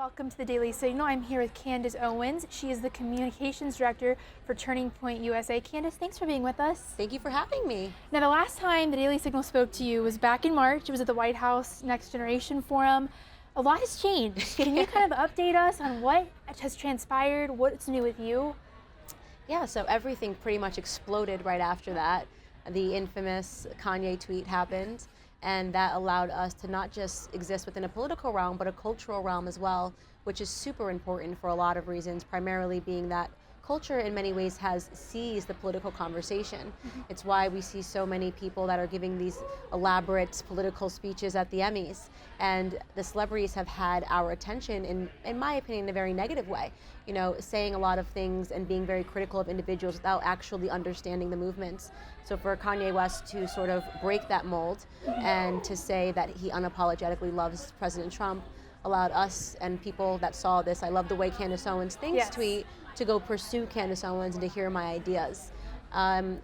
Welcome to the Daily Signal. I'm here with Candace Owens. She is the Communications Director for Turning Point USA. Candace, thanks for being with us. Thank you for having me. Now, the last time the Daily Signal spoke to you was back in March. It was at the White House Next Generation Forum. A lot has changed. Can you kind of update us on what has transpired, what's new with you? Yeah, so everything pretty much exploded right after that. The infamous Kanye tweet happened, and that allowed us to not just exist within a political realm, but a cultural realm as well, which is super important for a lot of reasons, primarily being that culture in many ways has seized the political conversation. It's why we see so many people that are giving these elaborate political speeches at the Emmys, and the celebrities have had our attention in my opinion, in a very negative way. You know, saying a lot of things and being very critical of individuals without actually understanding the movements. So for Kanye West to sort of break that mold and to say that he unapologetically loves President Trump allowed us and people that saw this, I love the way Candace Owens thinks tweet, to go pursue Candace Owens and to hear my ideas.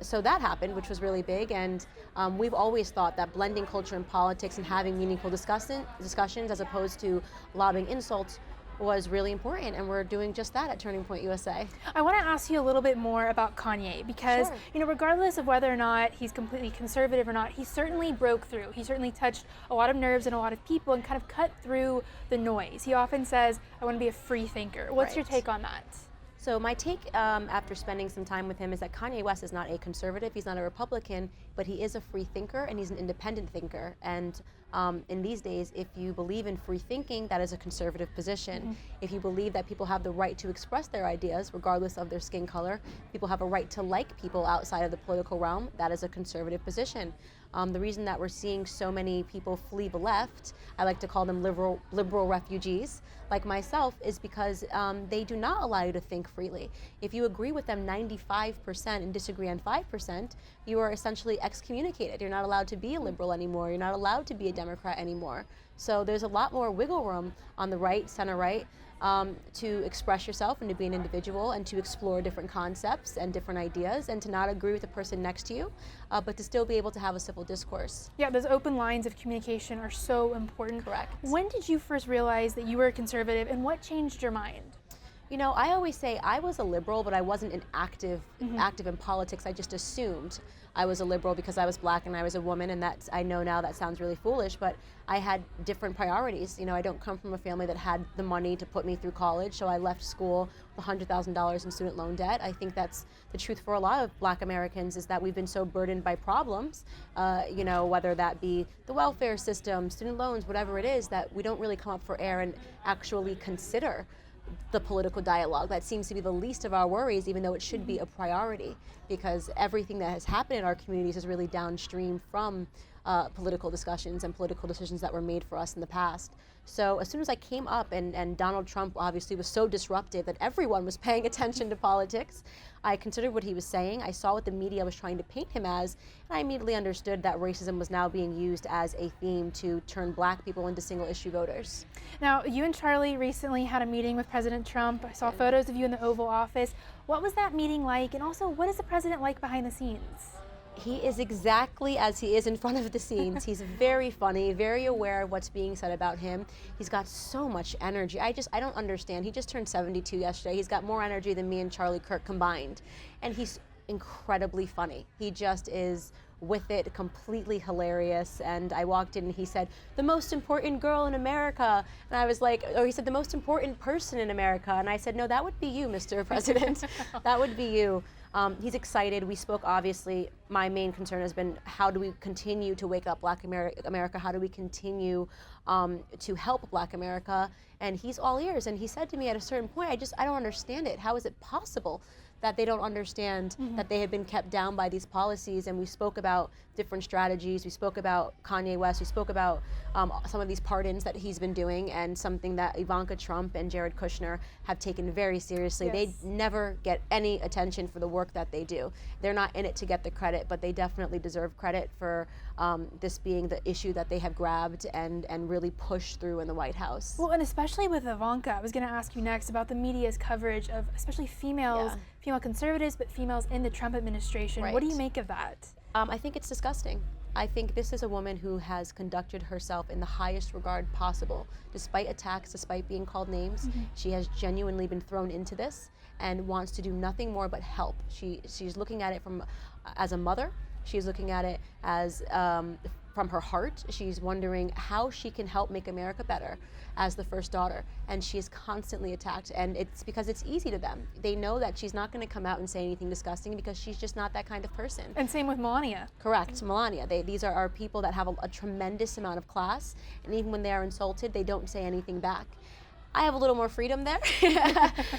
So that happened, which was really big, and we've always thought that blending culture and politics and having meaningful discussions as opposed to lobbing insults was really important, and we're doing just that at Turning Point USA. I want to ask you a little bit more about Kanye because, you know, regardless of whether or not he's completely conservative or not, he certainly broke through. He certainly touched a lot of nerves and a lot of people and kind of cut through the noise. He often says, I want to be a free thinker. What's your take on that? So my take after spending some time with him is that Kanye West is not a conservative, he's not a Republican, but he is a free thinker and he's an independent thinker. And in these days, if you believe in free thinking, that is a conservative position. If you believe that people have the right to express their ideas, regardless of their skin color, people have a right to like people outside of the political realm, that is a conservative position. The reason that we're seeing so many people flee the left, I like to call them liberal refugees, like myself, is because they do not allow you to think freely. If you agree with them 95% and disagree on 5%, you are essentially excommunicated. You're not allowed to be a liberal anymore. You're not allowed to be a Democrat anymore. So there's a lot more wiggle room on the right, center right, to express yourself and to be an individual and to explore different concepts and different ideas and to not agree with the person next to you, but to still be able to have a civil discourse. Yeah, those open lines of communication are so important. Correct. When did you first realize that you were a conservative and what changed your mind? You know, I always say I was a liberal, but I wasn't an active in politics. I just assumed I was a liberal because I was black and I was a woman, and that's, I know now that sounds really foolish, but I had different priorities. You know, I don't come from a family that had the money to put me through college, so I left school with $100,000 in student loan debt. I think that's the truth for a lot of black Americans, is that we've been so burdened by problems, you know, whether that be the welfare system, student loans, whatever it is, that we don't really come up for air and actually consider the political dialogue. That seems to be the least of our worries, even though it should be a priority, because everything that has happened in our communities is really downstream from political discussions and political decisions that were made for us in the past. So as soon as I came up and Donald Trump obviously was so disruptive that everyone was paying attention to politics, I considered what he was saying. I saw what the media was trying to paint him as, and I immediately understood that racism was now being used as a theme to turn black people into single issue voters. Now, you and Charlie recently had a meeting with President Trump. I saw photos of you in the Oval Office. What was that meeting like? And also, what is the president like behind the scenes? He is exactly as he is in front of the scenes. He's very funny, very aware of what's being said about him. He's got so much energy. I don't understand. He just turned 72 yesterday. He's got more energy than me and Charlie Kirk combined. And he's incredibly funny. He just is with it, completely hilarious. And I walked in and he said, the most important girl in America. And I was like, or he said, the most important person in America. And I said, no, that would be you, Mr. President. That would be you. He's excited. We spoke, obviously. My main concern has been, how do we continue to wake up Black America? How do we continue to help Black America? And he's all ears. And he said to me at a certain point, I don't understand it. How is it possible that they don't understand that they have been kept down by these policies? And we spoke about different strategies. We spoke about Kanye West. We spoke about some of these pardons that he's been doing, and something that Ivanka Trump and Jared Kushner have taken very seriously. They never get any attention for the work that they do. They're not in it to get the credit, but they definitely deserve credit for this being the issue that they have grabbed and really pushed through in the White House. Well, and especially with Ivanka, I was going to ask you next about the media's coverage of especially females, female conservatives, but females in the Trump administration. What do you make of that? I think it's disgusting. I think this is a woman who has conducted herself in the highest regard possible. Despite attacks, despite being called names, she has genuinely been thrown into this and wants to do nothing more but help. She's looking at it from as a mother. She's looking at it as from her heart. She's wondering how she can help make America better as the first daughter. And she is constantly attacked. And it's because it's easy to them. They know that she's not going to come out and say anything disgusting because she's just not that kind of person. And same with Melania. Correct, Melania. These are people that have a tremendous amount of class. And even when they are insulted, they don't say anything back. I have a little more freedom there.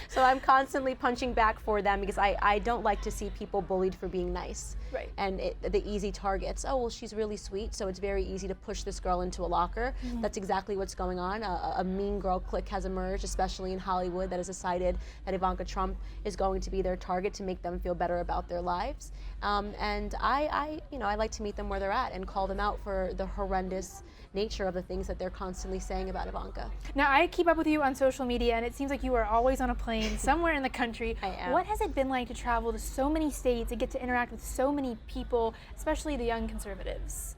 So I'm constantly punching back for them because I don't like to see people bullied for being nice. Right. And the easy targets. Oh, well, she's really sweet, so it's very easy to push this girl into a locker. That's exactly what's going on. A mean girl clique has emerged, especially in Hollywood, that has decided that Ivanka Trump is going to be their target to make them feel better about their lives. And I like to meet them where they're at and call them out for the horrendous nature of the things that they're constantly saying about Ivanka. Now, I keep up with you on social media, and it seems like you are always on a plane somewhere in the country. I am. What has it been like to travel to so many states and get to interact with so many people, especially the young conservatives?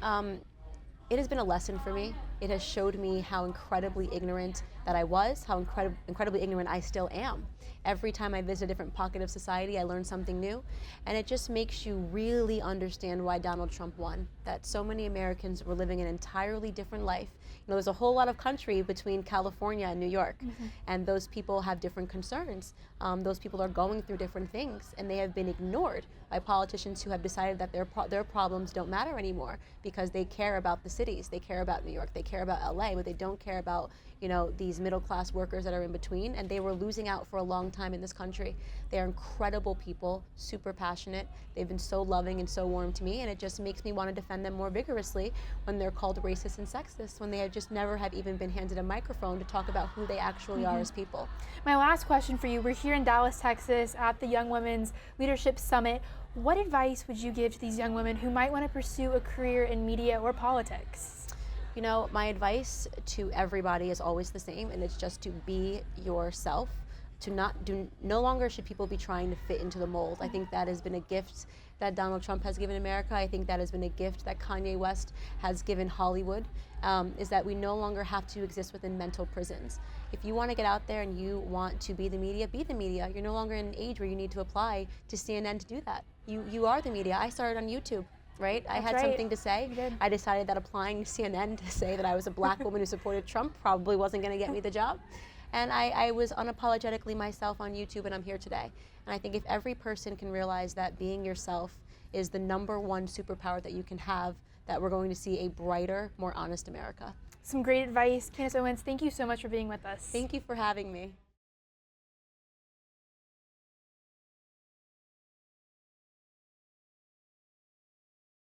It has been a lesson for me. It has showed me how incredibly ignorant that I was, how incredibly ignorant I still am. Every time I visit a different pocket of society, I learn something new. And it just makes you really understand why Donald Trump won. That so many Americans were living an entirely different life. You know, there's a whole lot of country between California and New York. And those people have different concerns. Those people are going through different things. And they have been ignored by politicians who have decided that their problems don't matter anymore because they care about the cities. They care about New York. They care about LA, but they don't care about, you know, these middle-class workers that are in between, and they were losing out for a long time in this country. They are incredible people, super passionate. They've been so loving and so warm to me, and it just makes me want to defend them more vigorously when they're called racist and sexist, when they have just never have even been handed a microphone to talk about who they actually are as people. My last question for you, we're here in Dallas, Texas at the Young Women's Leadership Summit. What advice would you give to these young women who might want to pursue a career in media or politics? You know, my advice to everybody is always the same, and it's just to be yourself. No longer should people be trying to fit into the mold. I think that has been a gift that Donald Trump has given America. I think that has been a gift that Kanye West has given Hollywood, is that we no longer have to exist within mental prisons. If you want to get out there and you want to be the media, be the media. You're no longer in an age where you need to apply to CNN to do that. You are the media. I started on YouTube. Right? I had something to say. I decided that applying to CNN to say that I was a black woman who supported Trump probably wasn't going to get me the job. And I was unapologetically myself on YouTube, and I'm here today. And I think if every person can realize that being yourself is the #1 superpower that you can have, that we're going to see a brighter, more honest America. Some great advice. Candace Owens, thank you so much for being with us. Thank you for having me.